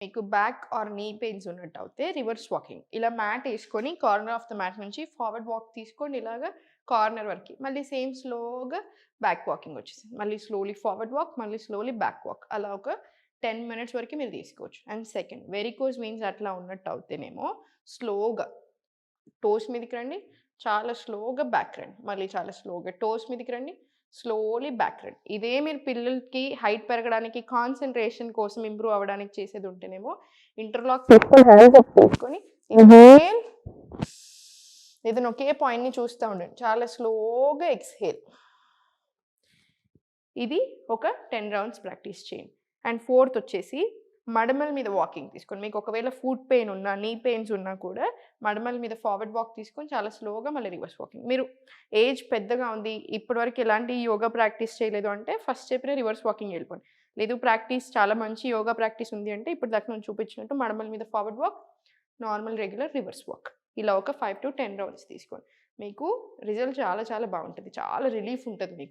మీకు back or నీ pains ఉన్నట్టయితే రివర్స్ వాకింగ్. ఇలా మ్యాట్ యేసుకొని కార్నర్ ఆఫ్ ద మ్యాట్ నుంచి ఫార్వర్డ్ వాక్ తీసుకోండి ఇలాగా కార్నర్ వరకి. మళ్ళీ సేమ్ స్లోగా బ్యాక్ వాకింగ్ వచ్చేసింది. మళ్ళీ స్లోలీ ఫార్వర్డ్ వాక్, మళ్ళీ స్లోలీ బ్యాక్ వాక్. అలా ఒక 10 మినిట్స్ వరకు మీరు తీసుకోవచ్చు. అండ్ సెకండ్ వెరికోజ్ వెయిన్స్ అట్లా ఉన్నట్టయితేనేమో స్లోగా టోస్ మీదకి రండి. చాలా స్లోగా బ్యాక్ రండి. మళ్ళీ చాలా స్లోగా టోస్ మీదకి రండి. స్లోలీ బ్యాక్ రండి. ఇదే మీరు పిల్లలకి హైట్ పెరగడానికి, కాన్సంట్రేషన్ కోసం ఇంప్రూవ్ అవ్వడానికి చేసేది ఉంటేనేమో ఇంటర్లాక్ చేసుకొని హ్యాండ్స్ అప్ చేసుకొని ఇన్హేల్ ఏదైనా ఒకే పాయింట్‌ని చూస్తా ఉండండి. చాలా స్లోగా ఎక్స్‌హేల్. ఇది ఒక 10 రౌండ్స్ ప్రాక్టీస్ చేయండి. అండ్ ఫోర్త్ వచ్చేసి మడమల మీద వాకింగ్ తీసుకోండి. మీకు ఒకవేళ ఫుట్ పెయిన్ ఉన్నా, నీ పెయిన్స్ ఉన్నా కూడా మడమల మీద ఫార్వర్డ్ వాక్ తీసుకొని చాలా స్లోగా మళ్ళీ రివర్స్ వాకింగ్. మీరు ఏజ్ పెద్దగా ఉంది, ఇప్పటివరకు ఎలాంటి యోగా ప్రాక్టీస్ చేయలేదు అంటే ఫస్ట్ చెప్పిన రివర్స్ వాకింగ్ వెళ్ళిపోండి. లేదు ప్రాక్టీస్ చాలా మంచి యోగా ప్రాక్టీస్ ఉంది అంటే ఇప్పుడు దాకా నేను చూపించినట్టు మడమల మీద forward walk, normal regular reverse walk. ఇలా ఒక 5 to 10 రౌండ్స్ తీసుకోండి. మీకు రిజల్ట్ చాలా చాలా బాగుంటుంది. చాలా రిలీఫ్ ఉంటుంది మీకు.